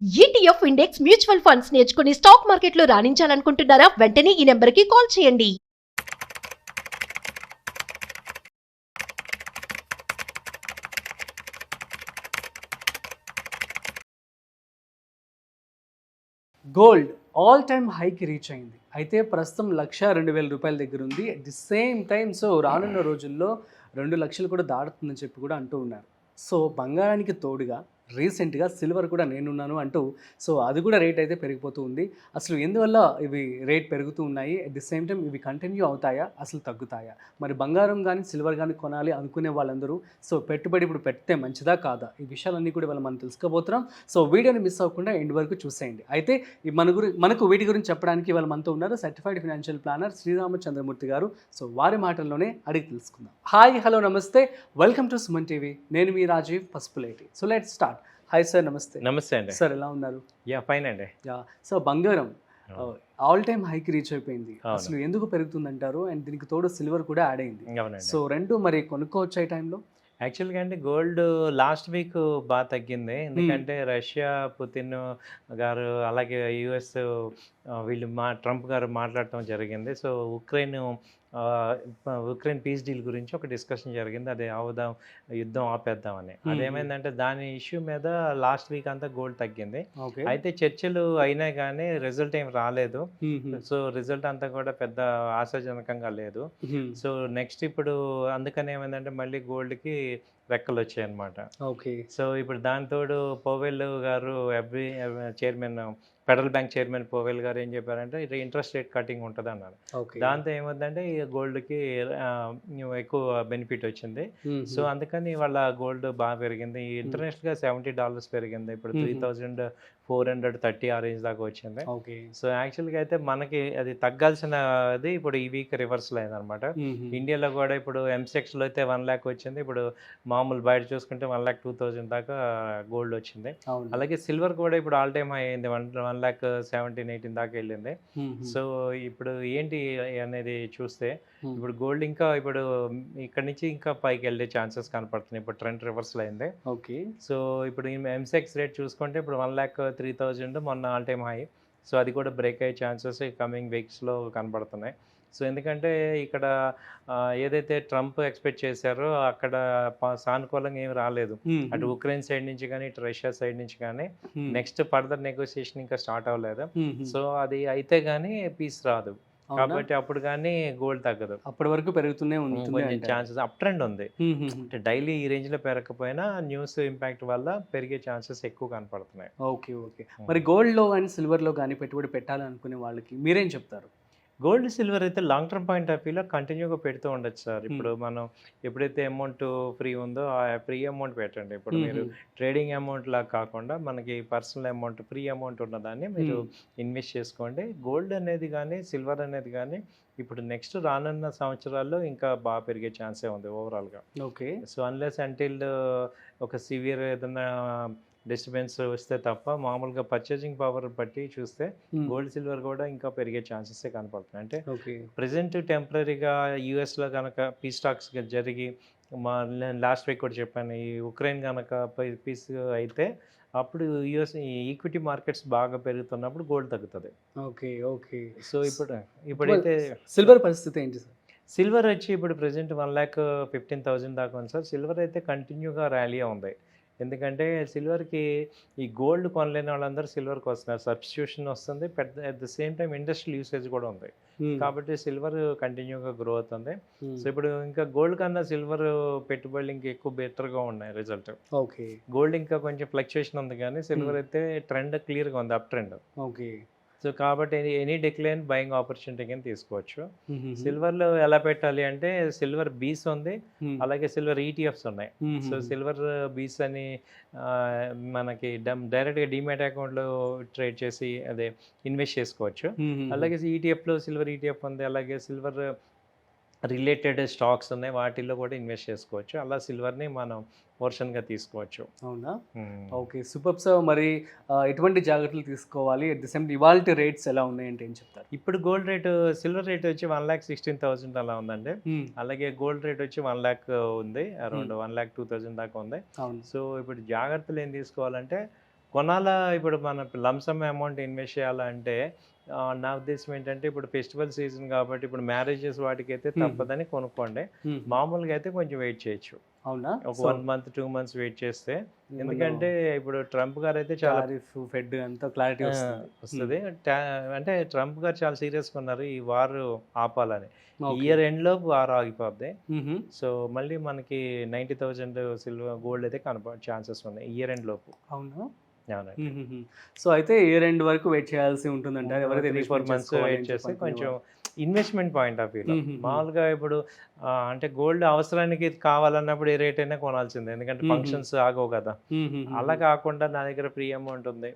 ETF index mutual funds నేర్చుకుని stock మార్కెట్లో రాణించాలనుకుంటున్నారా? వెంటనే ఈ నెంబర్కి కాల్ చేయండి. గోల్డ్ ఆల్ టైమ్ హైకి రీచ్ అయింది. అయితే ప్రస్తుతం 1,02,000 దగ్గర ఉంది. అట్ ది సేమ్ టైం రానున్న రోజుల్లో 2,00,000 కూడా దాటుతుందని చెప్పి కూడా అంటూ ఉన్నారు. బంగారానికి తోడుగా రీసెంట్గా సిల్వర్ కూడా నేనున్నాను అంటూ అది కూడా రేట్ అయితే పెరిగిపోతూ ఉంది. అసలు ఎందువల్ల ఇవి రేట్ పెరుగుతూ ఉన్నాయి, అట్ ది సేమ్ టైం ఇవి కంటిన్యూ అవుతాయా, అసలు తగ్గుతాయా? మరి బంగారం కానీ సిల్వర్ కానీ కొనాలి అనుకునే వాళ్ళందరూ పెట్టుబడి ఇప్పుడు పెడితే మంచిదా కాదా, ఈ విషయాలన్నీ కూడా మనం తెలుసుకోబోతున్నాం. వీడియోని మిస్ అవ్వకుండా ఎండ్ వరకు చూసేయండి. అయితే మనకు వీటి గురించి చెప్పడానికి ఇవాళ మనతో ఉన్నారు సర్టిఫైడ్ ఫైనాన్షియల్ ప్లానర్ శ్రీరామచంద్రమూర్తి గారు. వారి మాటల్లోనే అడిగి తెలుసుకుందాం. హాయ్, హలో, నమస్తే, వెల్కమ్ టు సుమన్ టీవీ. నేను మీ Rajeev Pasupuleti. Let's start. Hi sir, నమస్తే. నమస్తే అండి. సార్, ఎలా ఉన్నారు? ఫైన్ అండి. బంగారం ఆల్ టైమ్ హైకి రీచ్ అయిపోయింది. అసలు ఎందుకు పెరుగుతుందంటారు? అండ్ దీనికి తోడు సిల్వర్ కూడా యాడ్ అయింది. రెండు మరి కొనుక్కోవచ్చు ఈ టైంలో? యాక్చువల్గా అంటే గోల్డ్ లాస్ట్ వీక్ బాగా తగ్గింది. ఎందుకంటే రష్యా పుతిన్ గారు అలాగే యుఎస్ వీళ్ళు ట్రంప్ గారు మాట్లాడటం జరిగింది. ఉక్రెయిన్ పీస్ డీల్ గురించి ఒక డిస్కషన్ జరిగింది. అది అవుదాం, యుద్ధం ఆపేద్దామని. అదేమైందంటే దాని ఇష్యూ మీద లాస్ట్ వీక్ అంతా గోల్డ్ తగ్గింది. అయితే చర్చలు అయినా కానీ రిజల్ట్ ఏం రాలేదు. రిజల్ట్ అంతా కూడా పెద్ద ఆశాజనకంగా లేదు. నెక్స్ట్ ఇప్పుడు అందుకని ఏమైందంటే మళ్ళీ గోల్డ్కి రెక్కలు వచ్చాయి అనమాట. ఇప్పుడు దానితోడు పోవెల్ గారు chairman, federal bank chairman Powell గారు ఏం చెప్పారంటే ఇది ఇంట్రెస్ట్ రేట్ కటింగ్ ఉంటుంది అన్నారు. దాంతో ఏమవుతుందంటే ఈ గోల్డ్కి ఎక్కువ బెనిఫిట్ వచ్చింది. అందుకని వాళ్ళ గోల్డ్ బాగా పెరిగింది. ఇంటర్నేషనల్గా $70 పెరిగింది. ఇప్పుడు 3,430 ఆ రేంజ్ దాకా వచ్చింది. యాక్చువల్గా అయితే మనకి అది తగ్గాల్సినది ఇప్పుడు ఈ వీక్ రివర్సల్ అయింది అనమాట. ఇండియాలో కూడా ఇప్పుడు ఎంసెక్స్లో అయితే 1 lakh వచ్చింది. ఇప్పుడు మామూలు బయట చూసుకుంటే 1,02,000 దాకా గోల్డ్ వచ్చింది. అలాగే సిల్వర్ కూడా ఇప్పుడు ఆల్ టైమ్ హై అయింది. 1,17,18 దాకా వెళ్ళింది. ఇప్పుడు ఏంటి అనేది చూస్తే ఇప్పుడు గోల్డ్ ఇంకా ఇప్పుడు ఇక్కడ నుంచి ఇంకా పైకి వెళ్ళే ఛాన్సెస్ కనపడుతున్నాయి. ఇప్పుడు ట్రెండ్ రివర్సల్ అయింది. ఇప్పుడు ఎంసెక్స్ రేట్ చూసుకుంటే ఇప్పుడు 1,03,000 మొన్న ఆల్ టైమ్ హై. అది కూడా బ్రేక్ అయ్యే ఛాన్సెస్ కమింగ్ వీక్స్లో కనపడుతున్నాయి. ఎందుకంటే ఇక్కడ ఏదైతే ట్రంప్ ఎక్స్పెక్ట్ చేశారో అక్కడ సానుకూలంగా ఏమి రాలేదు. అటు ఉక్రెయిన్ సైడ్ నుంచి కానీ ఇటు రష్యా సైడ్ నుంచి కానీ నెక్స్ట్ ఫర్దర్ నెగోసియేషన్ ఇంకా స్టార్ట్ అవ్వలేదు. అది అయితే కానీ పీస్ రాదు. కాబట్టి అప్పుడు కానీ గోల్డ్ తగ్గదు. అప్పటి వరకు పెరుగుతూనే ఉంది. ఛాన్సెస్ అప్ ట్రెండ్ ఉంది. అంటే డైలీ ఈ రేంజ్ లో పెరగకపోయినా న్యూస్ ఇంపాక్ట్ వల్ల పెరిగే ఛాన్సెస్ ఎక్కువ కనపడుతున్నాయి. మరి గోల్డ్ లో కానీ సిల్వర్ లో కానీ పెట్టుబడి పెట్టాలనుకునే వాళ్ళకి మీరేం చెప్తారు? గోల్డ్ సిల్వర్ అయితే లాంగ్ టర్మ్ పాయింట్ ఆఫ్ వ్యూలో కంటిన్యూగా పెడుతూ ఉండొచ్చు సార్. ఇప్పుడు మనం ఎప్పుడైతే అమౌంట్ ఫ్రీ ఉందో ఆ ఫ్రీ అమౌంట్ పెట్టండి. ఇప్పుడు మీరు ట్రేడింగ్ అమౌంట్ లాగా కాకుండా మనకి పర్సనల్ అమౌంట్, ఫ్రీ అమౌంట్ ఉన్నదాన్ని మీరు ఇన్వెస్ట్ చేసుకోండి. గోల్డ్ అనేది కానీ సిల్వర్ అనేది కానీ ఇప్పుడు నెక్స్ట్ రానున్న సంవత్సరాల్లో ఇంకా బాగా పెరిగే ఛాన్సే ఉంది ఓవరాల్గా. అన్లెస్ అంటిల్ ఒక సివియర్ ఏదైనా డిస్టర్బెన్స్ వస్తే తప్ప మామూలుగా పర్చేసింగ్ పవర్ బట్టి చూస్తే గోల్డ్ సిల్వర్ కూడా ఇంకా పెరిగే ఛాన్సెస్ కనపడుతున్నాయి. అంటే ప్రజెంట్ టెంపరీగా యూఎస్లో కనుక పీస్ టాక్స్ జరిగి లాస్ట్ వీక్ కూడా చెప్పాను, ఈ ఉక్రెయిన్ కనుక పీస్ అయితే అప్పుడు యూఎస్ ఈక్విటీ మార్కెట్స్ బాగా పెరుగుతున్నప్పుడు గోల్డ్ తగ్గుతుంది. ఇప్పుడైతే సిల్వర్ పరిస్థితి ఏంటి సార్? సిల్వర్ వచ్చి ఇప్పుడు ప్రజెంట్ 1,15,000 దాకా ఉంది సార్. సిల్వర్ అయితే కంటిన్యూగా ర్యాలీ ఉంది. ఎందుకంటే సిల్వర్కి ఈ గోల్డ్ కొనలేని వాళ్ళందరూ సిల్వర్కి వస్తున్నారు. సబ్స్టిట్యూషన్ వస్తుంది, at the same time industrial usage కూడా ఉంది. కాబట్టి సిల్వర్ కంటిన్యూగా గ్రో అవుతుంది. ఇప్పుడు ఇంకా గోల్డ్ కన్నా సిల్వర్ పెట్టుబడులు ఇంకా ఎక్కువ బెటర్గా ఉన్నాయి రిజల్ట్. గోల్డ్ ఇంకా కొంచెం ఫ్లక్చుయేషన్ ఉంది కానీ సిల్వర్ అయితే ట్రెండ్ క్లియర్గా ఉంది, అప్ ట్రెండ్. కాబట్టి ఎనీ డిక్లైన్ బయింగ్ ఆపర్చునిటీ కింద తీసుకోవచ్చు. సిల్వర్లో ఎలా పెట్టాలి అంటే సిల్వర్ బీస్ ఉంది, అలాగే సిల్వర్ ఈటీఎఫ్స్ ఉన్నాయి. సిల్వర్ బీస్ అని మనకి డైరెక్ట్గా డిమాట్ అకౌంట్లో ట్రేడ్ చేసి అదే ఇన్వెస్ట్ చేసుకోవచ్చు. అలాగే ఈటీఎఫ్లో సిల్వర్ ఈటీఎఫ్ ఉంది, అలాగే సిల్వర్ రిలేటెడ్ స్టాక్స్ ఉన్నాయి, వాటిల్లో కూడా ఇన్వెస్ట్ చేసుకోవచ్చు. అలా సిల్వర్ని మనం పోర్షన్గా తీసుకోవచ్చు. అవునా? Super sir. మరి ఎటువంటి జాగ్రత్తలు తీసుకోవాలి? అట్ ది సేమ్ ఇవాళ రేట్స్ ఎలా ఉన్నాయంటే ఏం చెప్తారు? ఇప్పుడు గోల్డ్ రేటు, సిల్వర్ రేట్ వచ్చి 1,16,000 అలా ఉందండి. అలాగే గోల్డ్ రేట్ వచ్చి 1 lakh ఉంది, అరౌండ్ 1,02,000 దాకా ఉంది. ఇప్పుడు జాగ్రత్తలు ఏం తీసుకోవాలంటే కొనాలా ఇప్పుడు మన లంసమ్ అమౌంట్ ఇన్వెస్ట్ చేయాలంటే నా ఉద్దేశం ఏంటంటే ఇప్పుడు ఫెస్టివల్ సీజన్ కాబట్టి ఇప్పుడు మ్యారేజెస్ వాటికి అయితే తప్పదని కొనుక్కోండి. మామూలుగా అయితే కొంచెం వెయిట్ చేయొచ్చు. అవునా? ఒక 1 month 2 months వెయిట్ చేస్తే, ఎందుకంటే ఇప్పుడు ట్రంప్ గారు అయితే చాలా ఫెడ్ అంతా క్లారిటీ వస్తుంది. అంటే ట్రంప్ గారు చాలా సీరియస్గా ఉన్నారు ఈ వార్ ఆపాలని. ఇయర్ ఎండ్ లోపు వార్ ఆగిపోద్ది. సో మళ్ళీ మనకి 90,000 సిల్వర్ గోల్డ్ అయితే ఛాన్సెస్ ఉన్నాయి ఇయర్ ఎండ్ లోపు. అవునా? అవునండి. సో అయితే ఇయర్ ఎండ్ వరకు వెయిట్ చేయాల్సి ఉంటుంది. ఎవరైతే 3-4 months వెయిట్ చేస్తే కొంచెం ఇన్వెస్ట్మెంట్ పాయింట్ ఆఫ్ వ్యూలో మామూలుగా ఇప్పుడు అంటే గోల్డ్ అవసరానికి కావాలన్నప్పుడు ఏ రేట్ అయినా కొనాల్సిందే, ఎందుకంటే ఫంక్షన్స్ ఆగవు కదా. అలా కాకుండా నా దగ్గర ఫ్రీ అమౌంట్ ఉంది,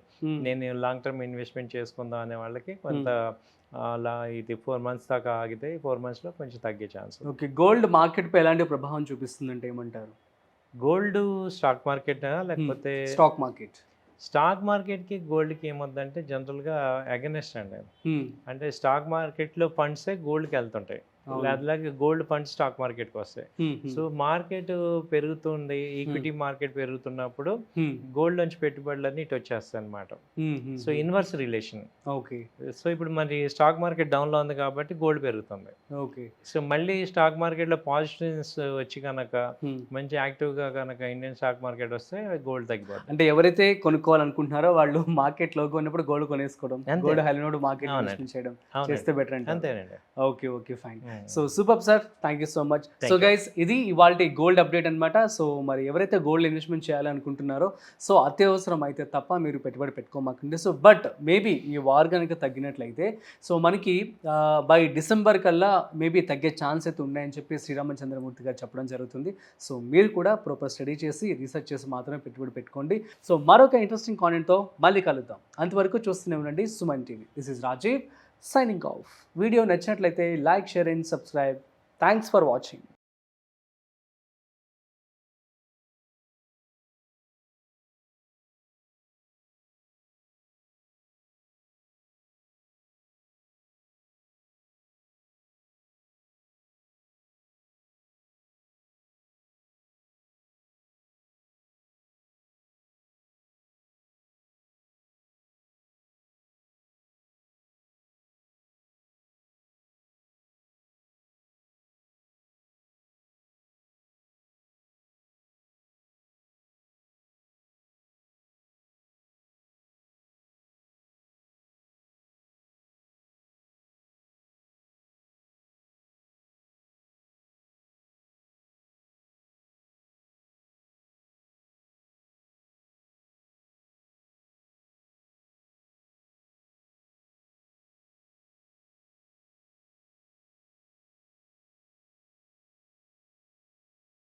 నేను లాంగ్ టర్మ్ ఇన్వెస్ట్మెంట్ చేసుకుందాం అనే వాళ్ళకి కొంత అలా ఇది 4 months దాకా ఆగితే 4 months లో కొంచెం తగ్గే ఛాన్స్. ఓకే, గోల్డ్ మార్కెట్ పై ఎలాంటి ప్రభావం చూపిస్తుందంటే ఏమంటారు? గోల్డ్ స్టాక్ మార్కెట్ లేకపోతే స్టాక్ మార్కెట్? స్టాక్ మార్కెట్కి గోల్డ్కి ఏమొద్దంటే జనరల్గా అగెనెస్ట్ అండి. అంటే స్టాక్ మార్కెట్లో ఫండ్సే గోల్డ్కి వెళ్తుంటాయి, అలాగే గోల్డ్ ఫండ్స్ స్టాక్ మార్కెట్కి వస్తాయి. సో మార్కెట్ పెరుగుతుంది, ఈక్విటీ మార్కెట్ పెరుగుతున్నప్పుడు గోల్డ్ నుంచి పెట్టుబడులన్నీ ఇటు వచ్చేస్తాయి అనమాట. So inverse relation. Okay. So ఇప్పుడు మరి స్టాక్ మార్కెట్ డౌన్లో ఉంది కాబట్టి గోల్డ్ పెరుగుతుంది. ఓకే. సో మళ్ళీ స్టాక్ మార్కెట్లో పాజిటివ్స్ వచ్చి కనుక మంచి యాక్టివ్గా కనుక ఇండియన్ స్టాక్ మార్కెట్ వస్తే గోల్డ్ తగ్గిపోతుంది. అంటే ఎవరైతే కొనుక్కోవాలనుకుంటున్నారో వాళ్ళు మార్కెట్ లోకి ఉన్నప్పుడు గోల్డ్ కొనేసుకోవడం, గోల్డ్ హైలోడ్ మార్కెట్ ఇన్వెస్ట్ చేయడం చేస్తే బెటర్ అంటే. అంతేనండి. Okay okay fine. So super sir, thank you so much. So guys, ఇది ఇవాళ గోల్డ్ అప్డేట్ అనమాట. సో మరి ఎవరైతే గోల్డ్ ఇన్వెస్ట్మెంట్ చేయాలనుకుంటున్నారో సో అత్యవసరం అయితే తప్ప మీరు పెట్టుబడి పెట్టుకోమాకండి. సో బట్ మేబీ ఈ వార్ కనుక తగ్గినట్లయితే సో మనకి బై డిసెంబర్ కల్లా మేబీ తగ్గే ఛాన్స్ అయితే ఉన్నాయని చెప్పి శ్రీరామచంద్రమూర్తి గారు చెప్పడం జరుగుతుంది. సో మీరు కూడా ప్రాపర్ స్టడీ చేసి రీసెర్చ్ చేసి మాత్రమే పెట్టుబడి పెట్టుకోండి. సో మరొక ఇంట్రెస్టింగ్ కాంటెంట్తో మళ్ళీ కలుద్దాం. అంతవరకు చూస్తూనే ఉండండి Suman TV. This is Rajeev signing off. Video నచ్చినట్లయితే like, share and subscribe. Thanks for watching.